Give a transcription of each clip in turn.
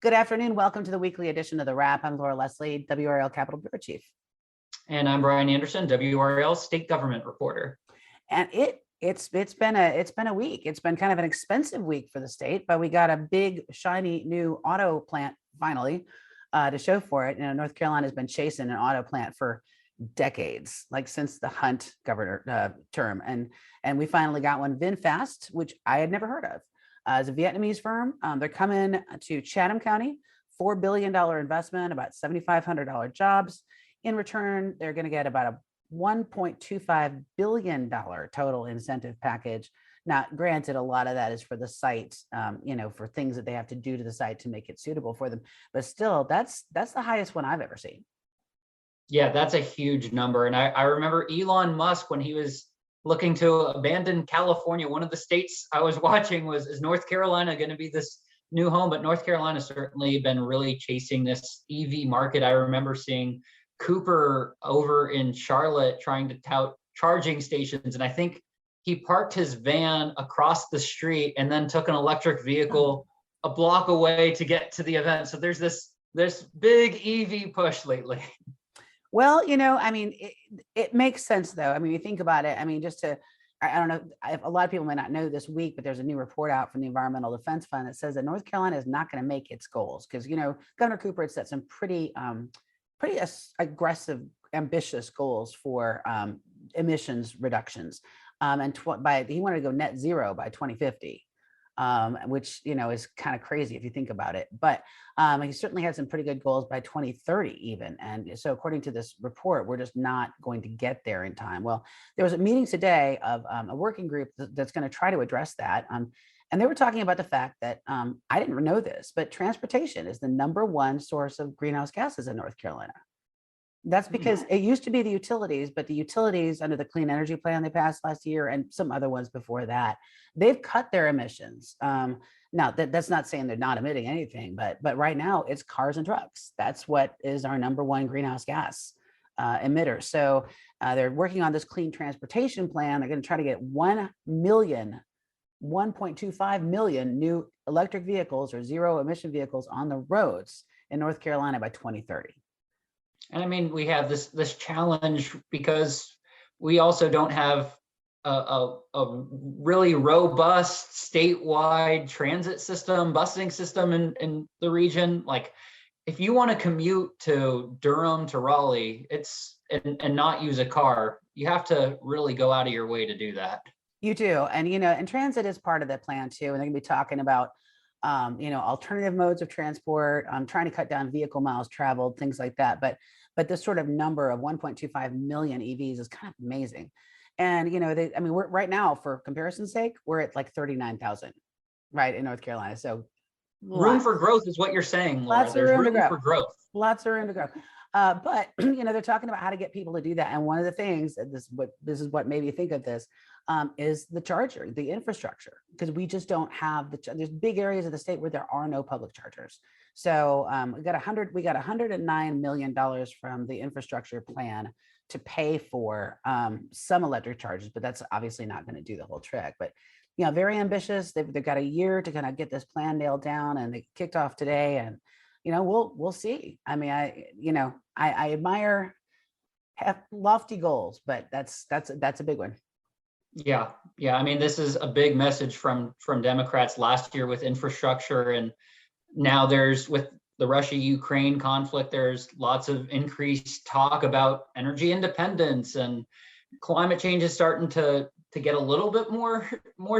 Good afternoon. Welcome to the weekly edition of the Wrap. I'm Laura Leslie, WRAL Capital Bureau Chief. And I'm Bryan Anderson, WRAL State Government Reporter. And it's been a week. It's been kind of an expensive week for the state, but we got a big shiny new auto plant finally to show for it. North Carolina has been chasing an auto plant for decades, like since the Hunt governor term, and we finally got one. VinFast, which I had never heard of, as a Vietnamese firm. They're coming to Chatham County, $4 billion investment, about $7,500 jobs. In return, they're going to get about a $1.25 billion total incentive package. Now, granted, a lot of that is for the site, for things that they have to do to the site to make it suitable for them. But still, that's the highest one I've ever seen. Yeah, that's a huge number. And I remember Elon Musk, when he was looking to abandon California, one of the states I was watching is North Carolina going to be this new home? But North Carolina certainly been really chasing this EV market. I remember seeing Cooper over in Charlotte trying to tout charging stations. And I think he parked his van across the street and then took an electric vehicle a block away to get to the event. So there's this big EV push lately. Well, it makes sense, though. I mean, you think about it. I mean, I don't know, a lot of people may not know this week, but there's a new report out from the Environmental Defense Fund that says that North Carolina is not going to make its goals because, Governor Cooper had set some pretty aggressive, ambitious goals for emissions reductions. And he wanted to go net zero by 2050. Which is kind of crazy if you think about it. But he certainly had some pretty good goals by 2030 even. And so according to this report, we're just not going to get there in time. Well, there was a meeting today of a working group that's going to try to address that. And they were talking about the fact that I didn't know this, but transportation is the #1 source of greenhouse gases in North Carolina. That's because it used to be the utilities, but the utilities under the clean energy plan they passed last year and some other ones before that, they've cut their emissions. Now that's not saying they're not emitting anything, but right now it's cars and trucks. That's what is our #1 greenhouse gas emitter. So they're working on this clean transportation plan. They're going to try to get 1.25 million new electric vehicles or zero emission vehicles on the roads in North Carolina by 2030. And I mean, we have this challenge because we also don't have a really robust statewide transit system, busing system in the region. Like, if you want to commute to Durham to Raleigh, and not use a car, you have to really go out of your way to do that. You do, and transit is part of that plan too. And they're going to be talking about alternative modes of transport, trying to cut down vehicle miles traveled, things like that. But this sort of number of 1.25 million EVs is kind of amazing. And, we're right now, for comparison's sake, we're at like 39,000, right, in North Carolina. So room for growth is what you're saying, Laura. There's room for growth. Lots of room to grow. But they're talking about how to get people to do that. And one of the things, this is what made me think of this, is the charger, the infrastructure, because we just don't have there's big areas of the state where there are no public chargers. So we got $109 million from the infrastructure plan to pay for some electric chargers, but that's obviously not going to do the whole trick. But very ambitious. They've got a year to kind of get this plan nailed down, and they kicked off today. And we'll see. I mean, I admire lofty goals, but that's a big one. Yeah. I mean, this is a big message from Democrats last year with infrastructure, and now with the Russia-Ukraine conflict, there's lots of increased talk about energy independence, and climate change is starting to get a little bit more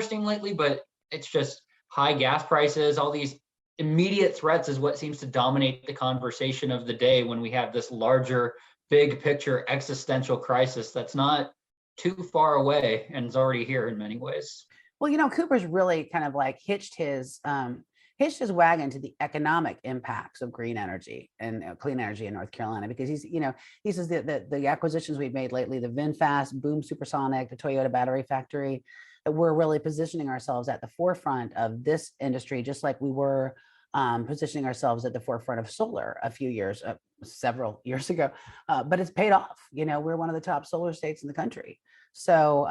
steam lately, but it's just high gas prices, all these immediate threats is what seems to dominate the conversation of the day when we have this larger, big picture existential crisis that's not too far away and is already here in many ways. Well, Cooper's really kind of like hitched his wagon to the economic impacts of green energy and clean energy in North Carolina, because he says the acquisitions we've made lately, the VinFast, Boom Supersonic, the Toyota battery factory, that we're really positioning ourselves at the forefront of this industry, just like we were positioning ourselves at the forefront of solar several years ago. But it's paid off. We're one of the top solar states in the country. So,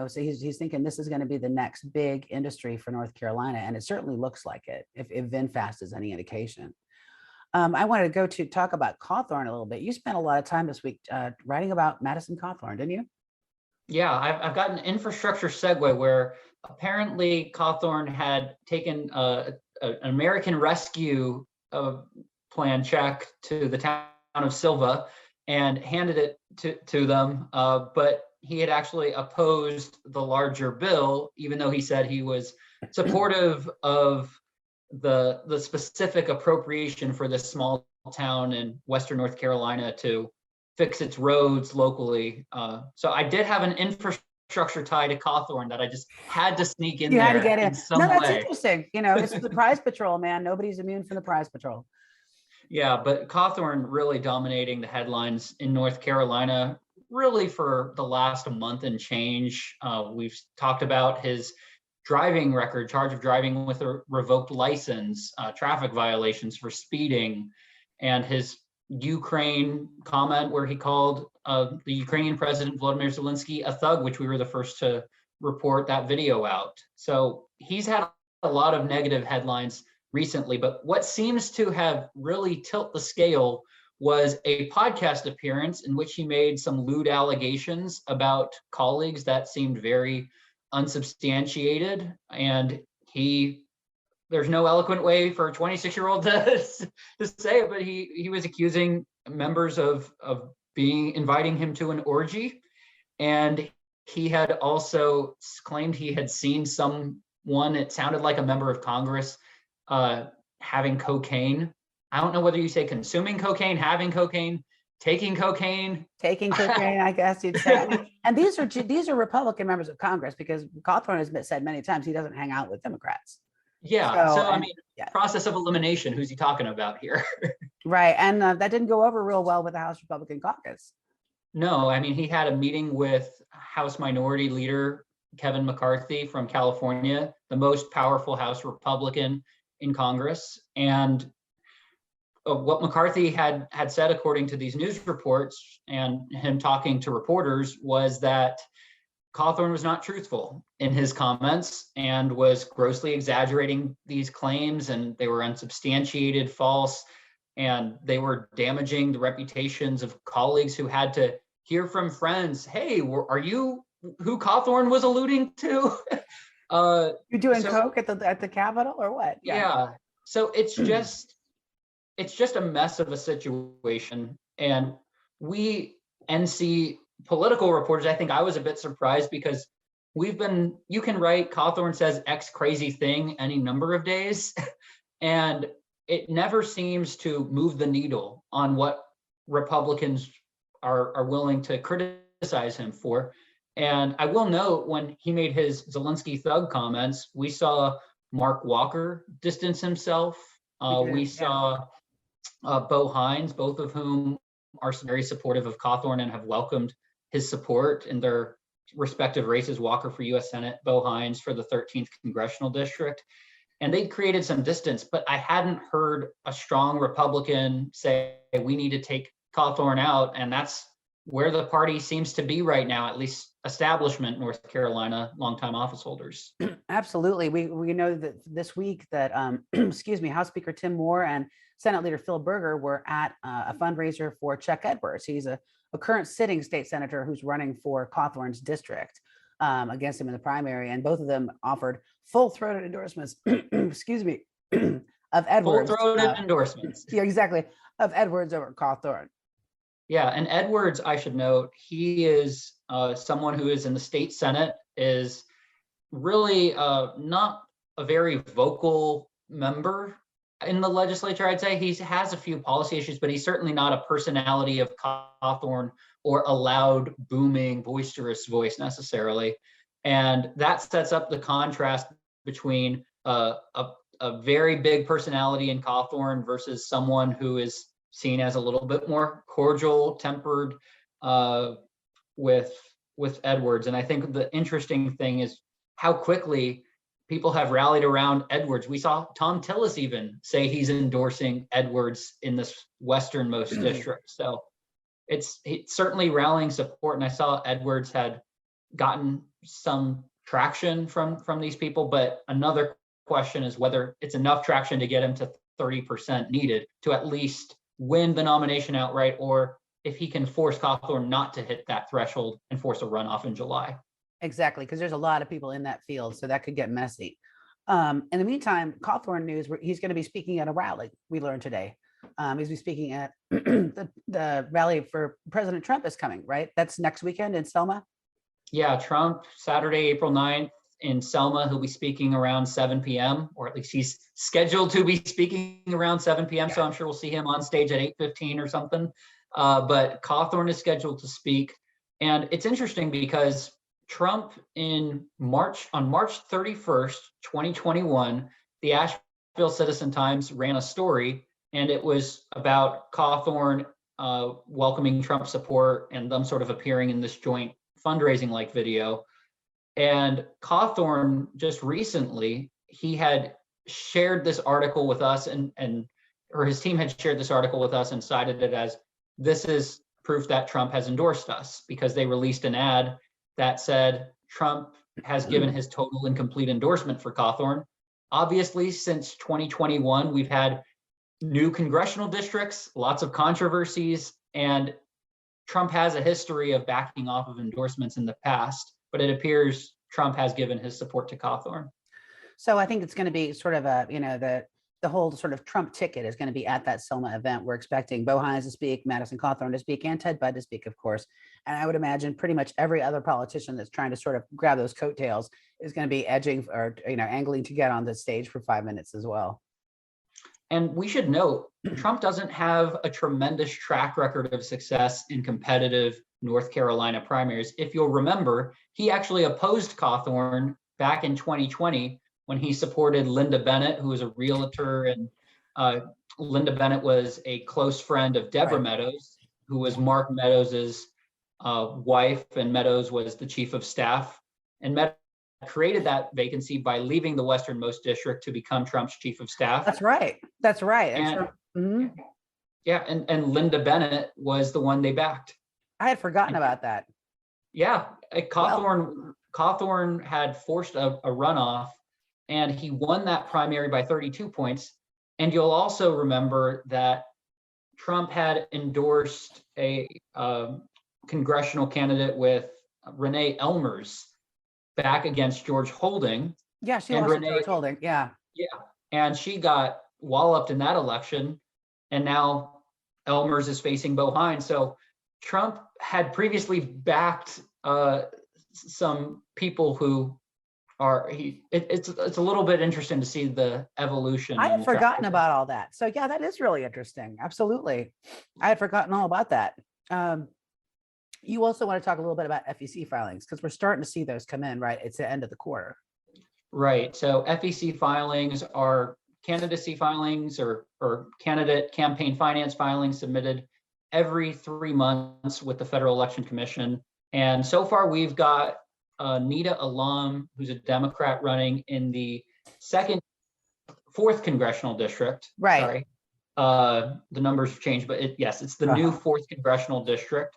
so he's thinking this is going to be the next big industry for North Carolina. And it certainly looks like it, if VinFast is any indication. I wanted to go to talk about Cawthorn a little bit. You spent a lot of time this week writing about Madison Cawthorn, didn't you? Yeah, I've got an infrastructure segue where apparently Cawthorn had taken an American Rescue Plan check to the town of Silva and handed it to them, but he had actually opposed the larger bill, even though he said he was supportive of the specific appropriation for this small town in Western North Carolina to fix its roads locally. So I did have an infrastructure tie to Cawthorn that I just had to sneak in You had to there get in in. some No, that's way. interesting. It's the prize patrol, man. Nobody's immune from the prize patrol. Yeah, but Cawthorn really dominating the headlines in North Carolina, really for the last month and change. We've talked about his driving record, charge of driving with a revoked license, traffic violations for speeding, and his Ukraine comment where he called the Ukrainian president Volodymyr Zelensky a thug, which we were the first to report that video out. So he's had a lot of negative headlines recently, but what seems to have really tilt the scale was a podcast appearance in which he made some lewd allegations about colleagues that seemed very unsubstantiated. And there's no eloquent way for a 26-year-old to say it, but he was accusing members of inviting him to an orgy. And he had also claimed he had seen someone, it sounded like a member of Congress, having cocaine. I don't know whether you say consuming cocaine, having cocaine, taking cocaine. Taking cocaine, I guess you'd say. And these are Republican members of Congress, because Cawthorn has said many times he doesn't hang out with Democrats. Yeah. So I mean, yeah. Process of elimination. Who's he talking about here? Right. And that didn't go over real well with the House Republican caucus. No, I mean, he had a meeting with House Minority Leader Kevin McCarthy from California, the most powerful House Republican in Congress. And what McCarthy had said, according to these news reports and him talking to reporters, was that Cawthorn was not truthful in his comments and was grossly exaggerating these claims, and they were unsubstantiated, false, and they were damaging the reputations of colleagues who had to hear from friends, hey, are you who Cawthorn was alluding to? You're doing coke at the Capitol or what? Yeah. So it's just a mess of a situation. And we NC political reporters, I think I was a bit surprised because you can write Cawthorn says X crazy thing any number of days, and it never seems to move the needle on what Republicans are willing to criticize him for. And I will note, when he made his Zelensky thug comments, we saw Mark Walker distance himself. We saw Bo Hines, both of whom are very supportive of Cawthorn and have welcomed his support in their respective races, Walker for U.S. Senate, Bo Hines for the 13th Congressional District. And they created some distance, but I hadn't heard a strong Republican say, we need to take Cawthorn out. And that's where the party seems to be right now, at least establishment North Carolina, longtime office holders. Absolutely. We know that this week that, House Speaker Tim Moore and Senate Leader Phil Berger were at a fundraiser for Chuck Edwards. He's a current sitting state senator who's running for Cawthorn's district against him in the primary. And both of them offered full-throated endorsements, of Edwards. Full-throated endorsements. Yeah, exactly. Of Edwards over Cawthorn. Yeah, and Edwards, I should note, he is someone who is in the state Senate, is really not a very vocal member in the legislature, I'd say. He has a few policy issues, but he's certainly not a personality of Cawthorn or a loud, booming, boisterous voice necessarily. And that sets up the contrast between a very big personality in Cawthorn versus someone who is seen as a little bit more cordial, tempered with Edwards. And I think the interesting thing is how quickly people have rallied around Edwards. We saw Tom Tillis even say he's endorsing Edwards in this westernmost district. So it's certainly rallying support. And I saw Edwards had gotten some traction from these people, but another question is whether it's enough traction to get him to 30% needed to at least win the nomination outright, or if he can force Cawthorn not to hit that threshold and force a runoff in July. Exactly, because there's a lot of people in that field, so that could get messy. In the meantime, Cawthorn news, he's going to be speaking at a rally, we learned today. He's be speaking at the rally for President Trump is coming, right? That's next weekend in Selma. Yeah, Trump, Saturday, April 9th in Selma. He'll be speaking around 7 p.m., or at least he's scheduled to be speaking around 7 p.m. Yeah. So I'm sure we'll see him on stage at 8:15 or something. But Cawthorn is scheduled to speak. And it's interesting because Trump on March 31st, 2021, the Asheville Citizen-Times ran a story, and it was about Cawthorn welcoming Trump support and them sort of appearing in this joint fundraising-like video. And Cawthorn just recently, he had shared this article with us, or his team had shared this article with us and cited it as, this is proof that Trump has endorsed us, because they released an ad that said Trump has given his total and complete endorsement for Cawthorn. Obviously, since 2021, we've had new congressional districts, lots of controversies, and Trump has a history of backing off of endorsements in the past, but it appears Trump has given his support to Cawthorn. So I think it's going to be sort of a, the whole sort of Trump ticket is going to be at that Selma event. We're expecting Bo Hines to speak, Madison Cawthorn to speak, and Ted Budd to speak, of course. And I would imagine pretty much every other politician that's trying to sort of grab those coattails is going to be edging or, angling to get on the stage for 5 minutes as well. And we should note, Trump doesn't have a tremendous track record of success in competitive North Carolina primaries. If you'll remember, he actually opposed Cawthorn back in 2020 when he supported Linda Bennett, who was a realtor, and Linda Bennett was a close friend of Deborah Meadows, who was Mark Meadows's wife, and Meadows was the chief of staff. And Meadows created that vacancy by leaving the westernmost district to become Trump's chief of staff. That's right. That's right. And, yeah, and Linda Bennett was the one they backed. I had forgotten about that. Yeah, Cawthorn had forced a runoff, and he won that primary by 32 points. And you'll also remember that Trump had endorsed a congressional candidate with Renee Elmers back against George Holding. Yeah, she lost to George Holding. Yeah. Yeah, and she got walloped in that election, and now Elmers is facing Bo Hines. So Trump had previously backed some people who are it's a little bit interesting to see the evolution. I had forgotten about all that. So yeah, that is really interesting. Absolutely. I had forgotten all about that. You also want to talk a little bit about FEC filings, because we're starting to see those come in, right? It's the end of the quarter. Right. So FEC filings are candidacy filings or candidate campaign finance filings submitted every 3 months with the Federal Election Commission. And so far, we've got Nita Alam, who's a Democrat running in the 4th congressional district. Right. Sorry. The numbers have changed, but it's the new 4th congressional district.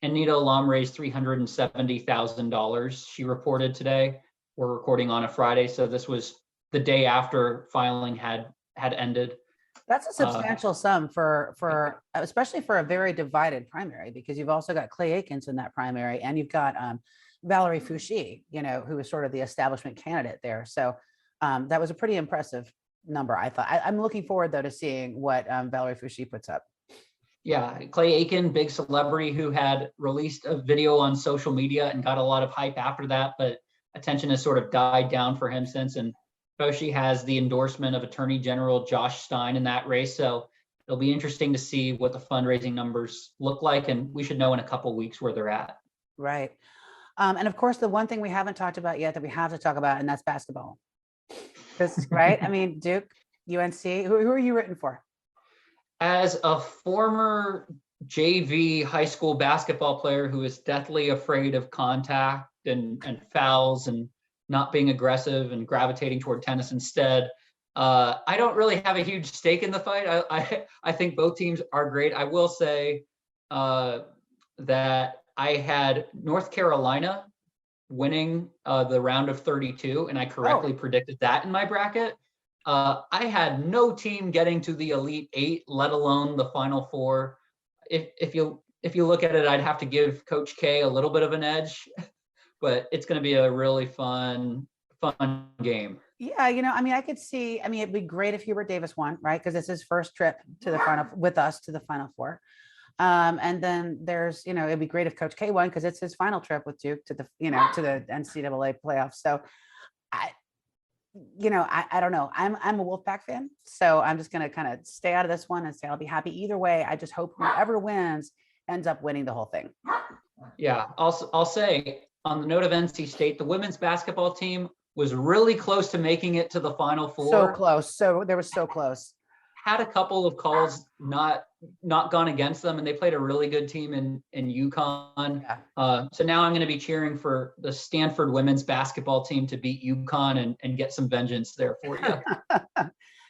And Nita Alam raised $370,000, she reported today. We're recording on a Friday, so this was the day after filing had ended. That's a substantial sum for especially for a very divided primary, because you've also got Clay Aikens in that primary, and you've got Valerie Foushee, who was sort of the establishment candidate there. So that was a pretty impressive number, I thought. I'm looking forward, though, to seeing what Valerie Foushee puts up. Yeah, Clay Aiken, big celebrity who had released a video on social media and got a lot of hype after that, but attention has sort of died down for him since. And Foushee has the endorsement of Attorney General Josh Stein in that race. So it'll be interesting to see what the fundraising numbers look like. And we should know in a couple of weeks where they're at. Right. And of course, the one thing we haven't talked about yet that we have to talk about, and that's basketball. Right? I mean, Duke, UNC, who are you rooting for? As a former JV high school basketball player who is deathly afraid of contact and fouls and not being aggressive and gravitating toward tennis instead, I don't really have a huge stake in the fight. I think both teams are great. I will say that I had North Carolina winning the round of 32, and I correctly predicted that in my bracket. I had no team getting to the Elite Eight, let alone the Final Four. If you look at it, I'd have to give Coach K a little bit of an edge, but it's going to be a really fun game. Yeah, I mean, I could see. I mean, it'd be great if Hubert Davis won, right? Because it's his first trip to the final with us to the Final Four. And then there's, it'd be great if Coach K won because it's his final trip with Duke to the, to the NCAA playoffs. So I don't know. I'm a Wolfpack fan, so I'm just gonna kind of stay out of this one and say I'll be happy either way. I just hope whoever wins ends up winning the whole thing. Yeah, I'll say on the note of NC State, the women's basketball team was really close to making it to the Final Four. So close. So they were so close. Had a couple of calls not gone against them, and they played a really good team in UConn. Yeah. So now I'm going to be cheering for the Stanford women's basketball team to beat UConn and get some vengeance there for you.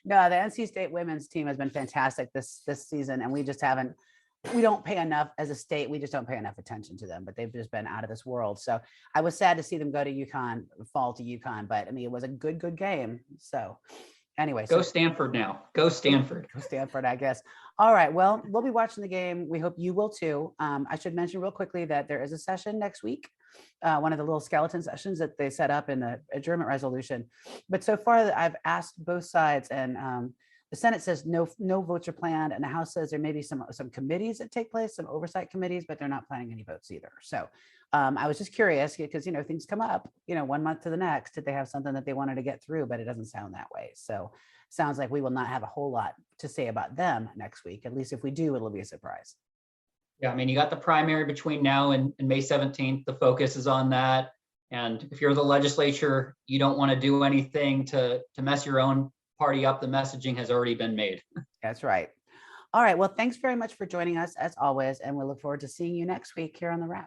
No, the NC State women's team has been fantastic this season, and we don't pay enough as a state. We just don't pay enough attention to them, but they've just been out of this world. So I was sad to see them go to UConn, fall to UConn, but I mean, it was a good game. So anyway, go Stanford now. Go Stanford. Go Stanford, I guess. All right. Well, we'll be watching the game. We hope you will too. I should mention real quickly that there is a session next week, one of the little skeleton sessions that they set up in the adjournment resolution. But so far, I've asked both sides, and the Senate says no votes are planned, and the House says there may be some committees that take place, some oversight committees, but they're not planning any votes either. So I was just curious because things come up 1 month to the next. Did they have something that they wanted to get through? But it doesn't sound that way. So sounds like we will not have a whole lot to say about them next week. At least if we do, it'll be a surprise. Yeah, I mean, you got the primary between now and May 17th. The focus is on that. And if you're the legislature, you don't want to do anything to mess your own party up. The messaging has already been made. That's right. All right. Well, thanks very much for joining us as always. And we'll look forward to seeing you next week here on the WRAL.